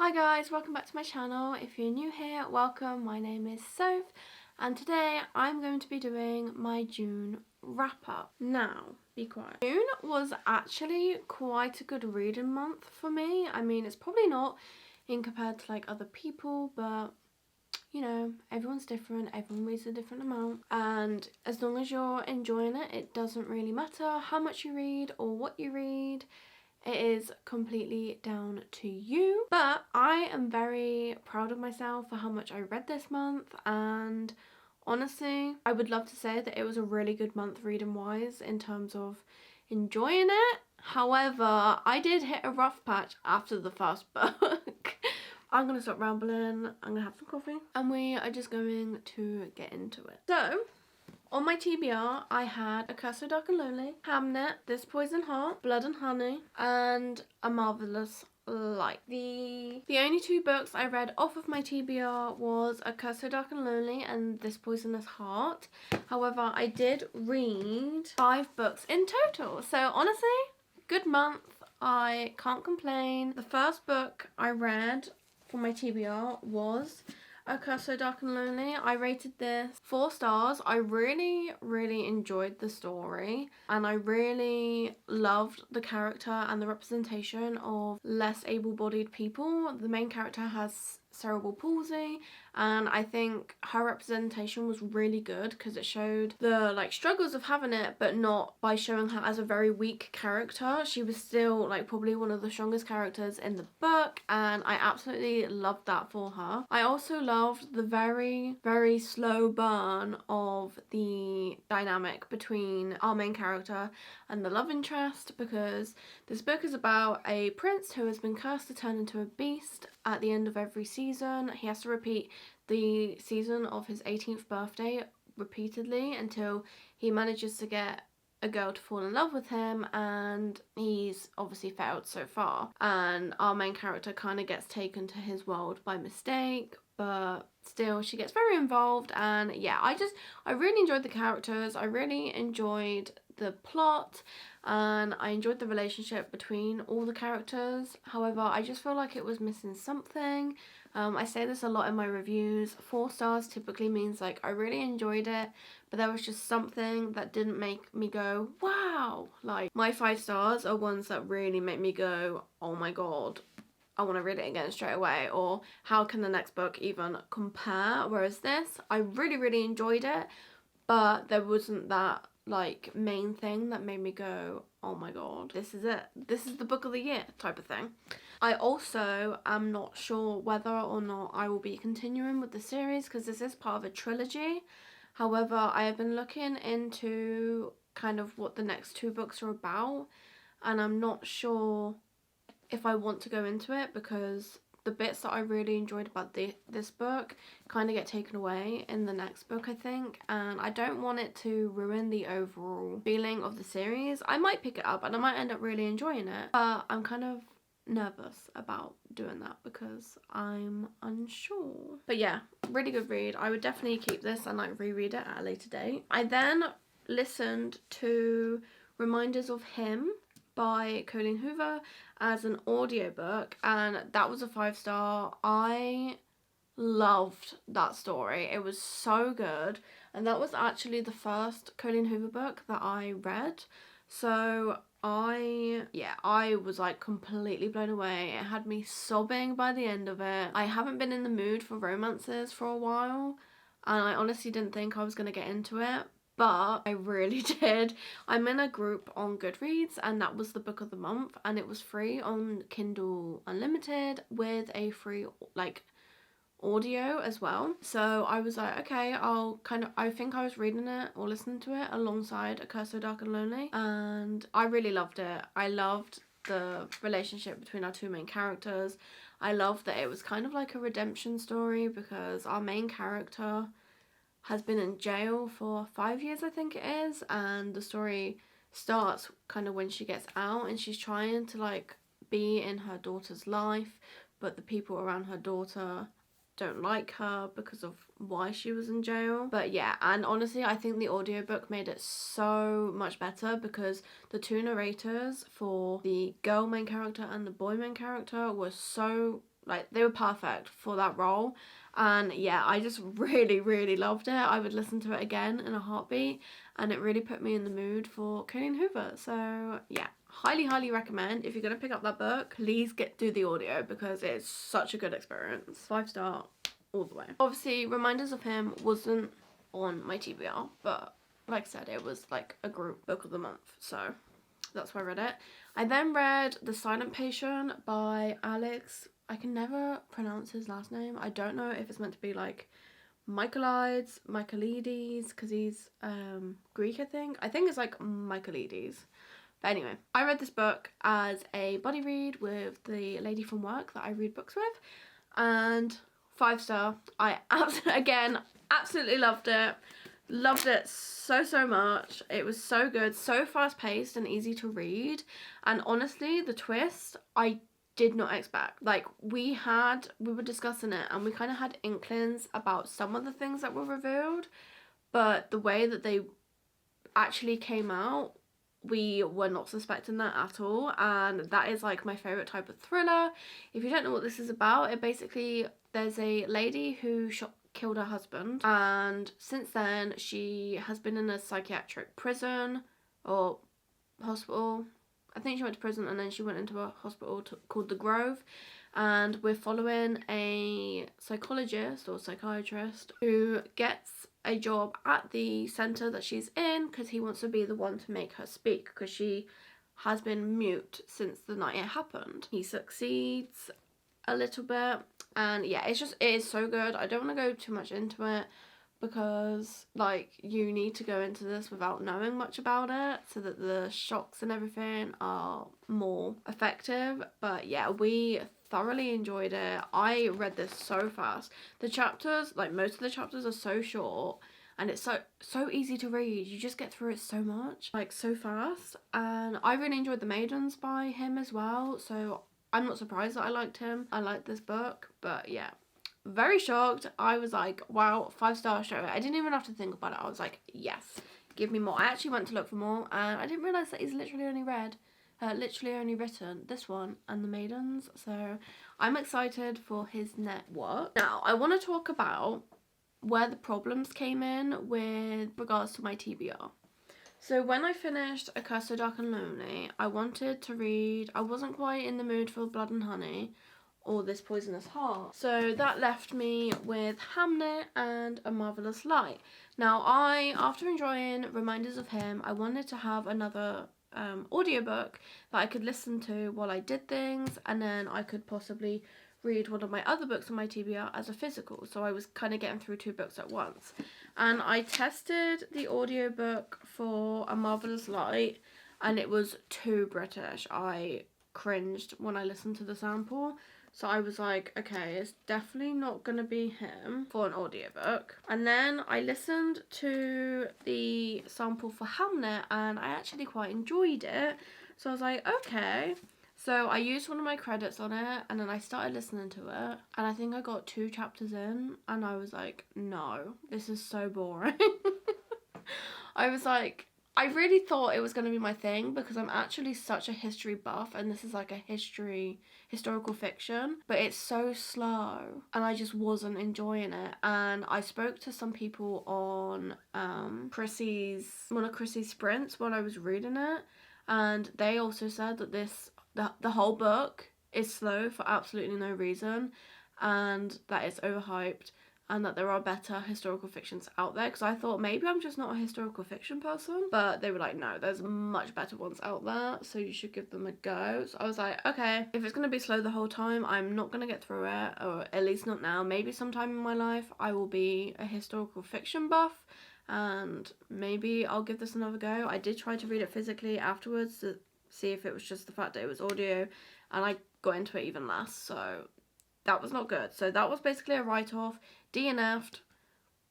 Hi guys, welcome back to my channel. If you're new here, welcome. My name is Soph and today I'm going to be doing my June wrap up. Now, be quiet. June was actually quite a good reading month for me. I mean, it's probably not in compared to like other people, but you know, everyone's different, everyone reads a different amount, and as long as you're enjoying it, it doesn't really matter how much you read or what you read. It is completely down to you. But I am very proud of myself for how much I read this month, and honestly, I would love to say that it was a really good month reading wise in terms of enjoying it. However, I did hit a rough patch after the first book. I'm gonna stop rambling, I'm gonna have some coffee, and we are just going to get into it. So, on my TBR, I had A Curse So Dark and Lonely, Hamlet, This Poison Heart, Blood and Honey, and A Marvelous Life. The only two books I read off of my TBR was A Curse So Dark and Lonely and This Poisonous Heart. However, I did read 5 books in total. So honestly, good month. I can't complain. The first book I read for my TBR was A Curse So Dark and Lonely. I rated this 4 stars. I really enjoyed the story, and I really loved the character and the representation of less able-bodied people. The main character has cerebral palsy, and I think her representation was really good because it showed the like struggles of having it, but not by showing her as a very weak character. She was still like probably one of the strongest characters in the book, and I absolutely loved that for her. I also loved the very slow burn of the dynamic between our main character and the love interest, because this book is about a prince who has been cursed to turn into a beast at the end of every season. He has to repeat the season of his 18th birthday repeatedly until he manages to get a girl to fall in love with him, and he's obviously failed so far, and our main character kind of gets taken to his world by mistake, but still she gets very involved. And yeah, I really enjoyed the characters, I really enjoyed the plot, and I enjoyed the relationship between all the characters. However, I just feel like it was missing something. I say this a lot in my reviews. 4 stars typically means like I really enjoyed it, but there was just something that didn't make me go wow. Like my 5 stars are ones that really make me go, oh my god, I want to read it again straight away, or how can the next book even compare? Whereas this, I really enjoyed it, but there wasn't that like main thing that made me go, oh my god, this is it, this is the book of the year type of thing. I also am not sure whether or not I will be continuing with the series because this is part of a trilogy. However, I have been looking into kind of what the next 2 books are about, and I'm not sure if I want to go into it because the bits that I really enjoyed about this book kind of get taken away in the next book, I think, and I don't want it to ruin the overall feeling of the series. I might pick it up and I might end up really enjoying it, but I'm kind of nervous about doing that because I'm unsure. But yeah, really good read. I would definitely keep this and like reread it at a later date. I then listened to Reminders of Him by Colleen Hoover as an audiobook, and that was a 5 star. I loved that story. It was so good, and that was actually the first Colleen Hoover book that I read, so I was like completely blown away. It had me sobbing by the end of it. I haven't been in the mood for romances for a while, and I honestly didn't think I was going to get into it, but I really did. I'm in a group on Goodreads, and that was the book of the month, and it was free on Kindle Unlimited with a free like audio as well. So I was like, okay, I think I was reading it or listening to it alongside A Curse So Dark and Lonely, and I really loved it. I loved the relationship between our 2 main characters. I loved that it was kind of like a redemption story because our main character has been in jail for 5 years, I think it is, and the story starts kind of when she gets out and she's trying to like be in her daughter's life, but the people around her daughter don't like her because of why she was in jail. But yeah, and honestly I think the audiobook made it so much better because the 2 narrators for the girl main character and the boy main character were so like, they were perfect for that role. And yeah, I just really, really loved it. I would listen to it again in a heartbeat, and it really put me in the mood for Colleen Hoover. So yeah, highly, highly recommend. If you're gonna pick up that book, please do the audio, because it's such a good experience. 5-star all the way. Obviously, Reminders of Him wasn't on my TBR, but like I said, it was like a group book of the month, so that's why I read it. I then read The Silent Patient by Alex. I can never pronounce his last name. I don't know if it's meant to be like Michaelides, because he's Greek, I think. I think it's like Michaelides. But anyway, I read this book as a buddy read with the lady from work that I read books with, and 5-star. I absolutely loved it. Loved it so much. It was so good, so fast paced and easy to read. And honestly, the twist I did not expect. Like, we were discussing it, and we kind of had inklings about some of the things that were revealed, but the way that they actually came out, we were not suspecting that at all. And that is like my favorite type of thriller. If you don't know what this is about, it basically, there's a lady who killed her husband, and since then she has been in a psychiatric prison or hospital. I think she went to prison and then she went into a hospital called the Grove, and we're following a psychologist or psychiatrist who gets a job at the centre that she's in because he wants to be the one to make her speak, because she has been mute since the night it happened. He succeeds a little bit, and yeah, it is so good. I don't want to go too much into it, because like, you need to go into this without knowing much about it so that the shocks and everything are more effective. But yeah, we thoroughly enjoyed it. I read this so fast. The chapters, like most of the chapters, are so short, and it's so easy to read. You just get through it so much, like so fast. And I really enjoyed The Maidens by him as well, so I'm not surprised that I liked him. I liked this book. But yeah, very shocked. I was like, wow, 5-star straight away. I didn't even have to think about it. I was like, yes, give me more. I actually went to look for more, and I didn't realise that he's literally only written this one and The Maidens. So I'm excited for his next work. Now, I want to talk about where the problems came in with regards to my TBR. So when I finished A Curse So Dark and Lonely, I wanted to read, I wasn't quite in the mood for Blood and Honey or This Poisonous Heart. So that left me with Hamlet and A Marvelous Light. Now, after enjoying Reminders of Him, I wanted to have another audiobook that I could listen to while I did things, and then I could possibly read one of my other books on my TBR as a physical. So I was kind of getting through 2 books at once. And I tested the audiobook for A Marvelous Light, and it was too British. I cringed when I listened to the sample. So I was like, okay, it's definitely not going to be him for an audiobook. And then I listened to the sample for Hamlet, and I actually quite enjoyed it. So I was like, okay. So I used one of my credits on it, and then I started listening to it, and I think I got 2 chapters in, and I was like, no, this is so boring. I was like, I really thought it was going to be my thing, because I'm actually such a history buff, and this is like a historical fiction, but it's so slow, and I just wasn't enjoying it. And I spoke to some people on one of Chrissy's sprints while I was reading it, and they also said that the whole book is slow for absolutely no reason, and that it's overhyped, and that there are better historical fictions out there, because I thought maybe I'm just not a historical fiction person, but they were like, no, there's much better ones out there, so you should give them a go. So I was like, okay, if it's going to be slow the whole time, I'm not going to get through it, or at least not now. Maybe sometime in my life I will be a historical fiction buff, and maybe I'll give this another go. I did try to read it physically afterwards to see if it was just the fact that it was audio, and I got into it even less, so that was not good. So that was basically a write-off, DNF'd,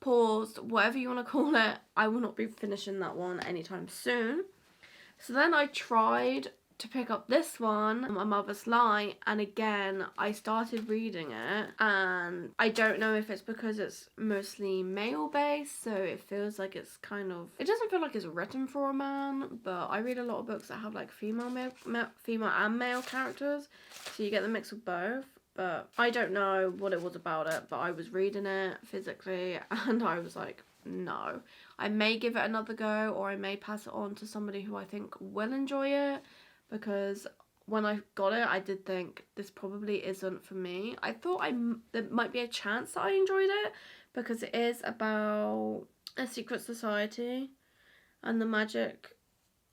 paused, whatever you want to call it. I will not be finishing that one anytime soon. So then I tried to pick up this one, A Mother's Lie, and again I started reading it, and I don't know if it's because it's mostly male based, so it feels like it's kind of, it doesn't feel like it's written for a man, but I read a lot of books that have like female and male characters, so you get the mix of both. but I don't know what it was about it, but I was reading it physically and I was like, no. I may give it another go, or I may pass it on to somebody who I think will enjoy it, because when I got it, I did think this probably isn't for me. I thought there might be a chance that I enjoyed it, because it is about a secret society and the magic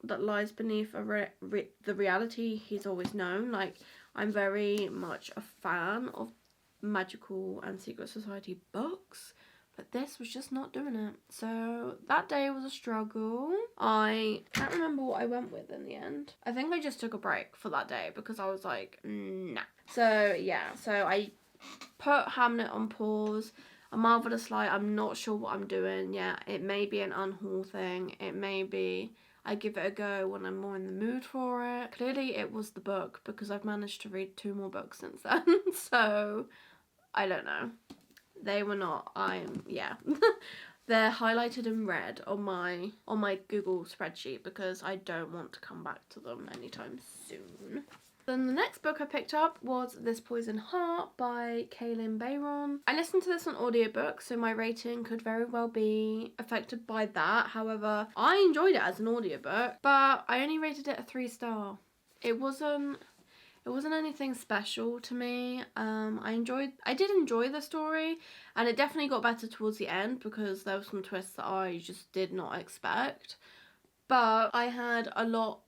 that lies beneath the reality he's always known. Like, I'm very much a fan of magical and secret society books, but this was just not doing it. So that day was a struggle. I can't remember what I went with in the end. I think I just took a break for that day because I was like, nah. So yeah, so I put Hamlet on pause. A Marvelous Light, I'm not sure what I'm doing yet. It may be an unhaul thing. It may be I give it a go when I'm more in the mood for it. Clearly it was the book, because I've managed to read 2 more books since then. So I don't know. They were not. Yeah. They're highlighted in red on my Google spreadsheet because I don't want to come back to them anytime soon. Then the next book I picked up was This Poison Heart by Kaylin Bayron. I listened to this on audiobook, so my rating could very well be affected by that. However, I enjoyed it as an audiobook, but I only rated it a 3-star. It wasn't anything special to me. I did enjoy the story, and it definitely got better towards the end because there were some twists that I just did not expect. But I had a lot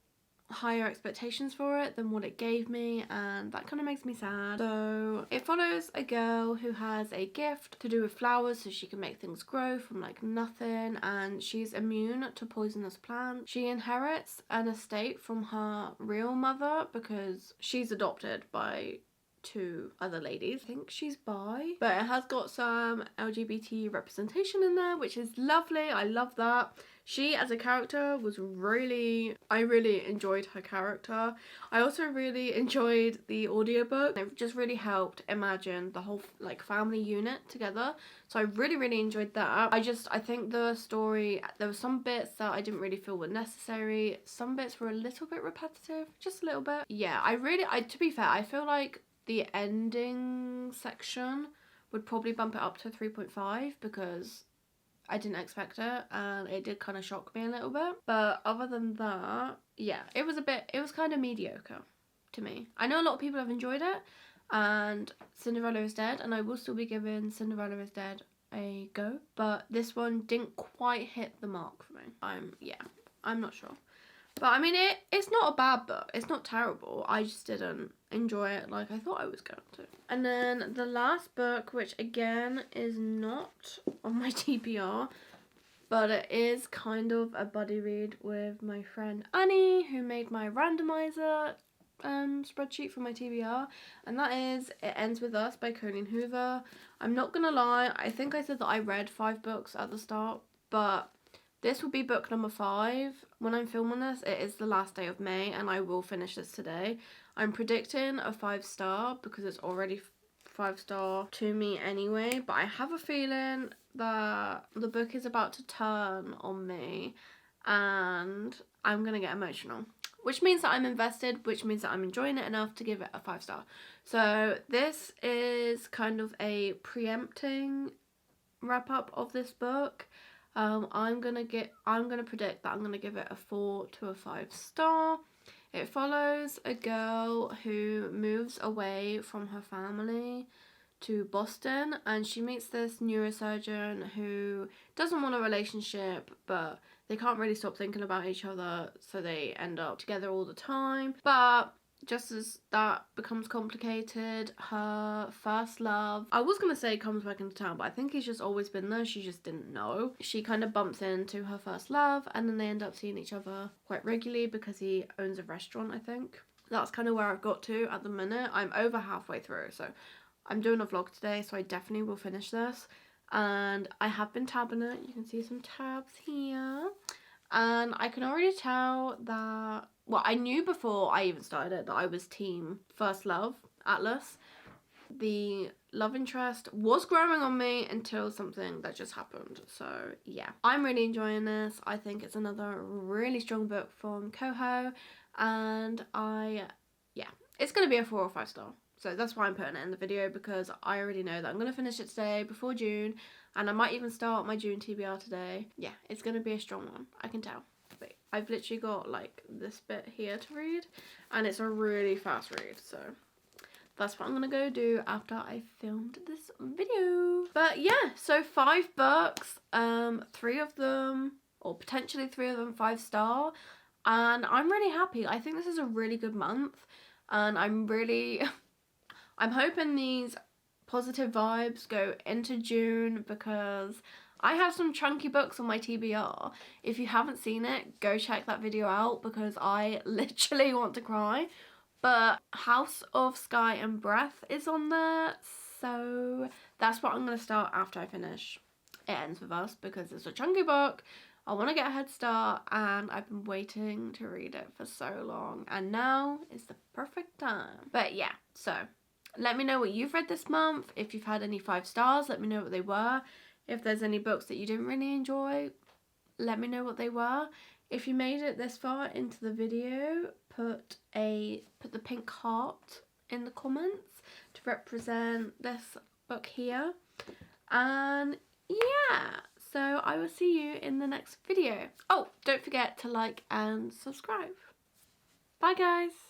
higher expectations for it than what it gave me, and that kind of makes me sad. So it follows a girl who has a gift to do with flowers, so she can make things grow from like nothing, and she's immune to poisonous plants. She inherits an estate from her real mother because she's adopted by 2 other ladies. I think she's bi, but it has got some LGBT representation in there, which is lovely. I love that. She as a character was I really enjoyed her character. I also really enjoyed the audiobook. It just really helped imagine the whole like family unit together. So I really enjoyed that. I think the story, there were some bits that I didn't really feel were necessary. Some bits were a little bit repetitive, just a little bit. Yeah, to be fair, I feel like the ending section would probably bump it up to 3.5 because I didn't expect it, and it did kind of shock me a little bit. But other than that, yeah, it was kind of mediocre to me. I know a lot of people have enjoyed it, and Cinderella is Dead, and I will still be giving Cinderella is Dead a go, but this one didn't quite hit the mark for me. I'm not sure. But I mean, it's not a bad book. It's not terrible. I just didn't enjoy it like I thought I was going to. And then the last book, which again is not on my TBR, but it is kind of a buddy read with my friend Annie, who made my randomizer spreadsheet for my TBR, and that is It Ends With Us by Colleen Hoover. I'm not gonna lie, I think I said that I read 5 books at the start, but this will be book number 5. When I'm filming this, it is the last day of May, and I will finish this today. I'm predicting a 5-star because it's already 5-star to me anyway, but I have a feeling that the book is about to turn on me and I'm gonna get emotional, which means that I'm invested, which means that I'm enjoying it enough to give it a 5-star. So this is kind of a preempting wrap up of this book. I'm gonna predict that I'm gonna give it a 4 to a 5-star. It follows a girl who moves away from her family to Boston, and she meets this neurosurgeon who doesn't want a relationship, but they can't really stop thinking about each other, so they end up together all the time. But just as that becomes complicated, her first love, I was going to say comes back into town, but I think he's just always been there, she just didn't know. She kind of bumps into her first love, and then they end up seeing each other quite regularly because he owns a restaurant, I think. That's kind of where I've got to at the minute. I'm over halfway through, so I'm doing a vlog today, so I definitely will finish this. And I have been tabbing it. You can see some tabs here. And I can already tell that, well, I knew before I even started it that I was team First Love, Atlas. The love interest was growing on me until something that just happened. So yeah, I'm really enjoying this. I think it's another really strong book from Coho, and yeah, it's going to be a 4 or 5 star. So that's why I'm putting it in the video, because I already know that I'm going to finish it today before June, and I might even start my June TBR today. Yeah, it's going to be a strong one, I can tell. But I've literally got like this bit here to read, and it's a really fast read, so that's what I'm going to go do after I filmed this video. But yeah, so 5 books, 3 of them, or potentially 3 of them 5-star, and I'm really happy. I think this is a really good month, and I'm hoping these positive vibes go into June, because I have some chunky books on my TBR. If you haven't seen it, go check that video out, because I literally want to cry. But House of Sky and Breath is on there, so that's what I'm going to start after I finish It Ends With Us, because it's a chunky book. I want to get a head start, and I've been waiting to read it for so long, and now is the perfect time. But yeah, so let me know what you've read this month. If you've had any 5 stars, let me know what they were. If there's any books that you didn't really enjoy, let me know what they were. If you made it this far into the video, put the pink heart in the comments to represent this book here. And yeah, so I will see you in the next video. Oh, don't forget to like and subscribe. Bye guys.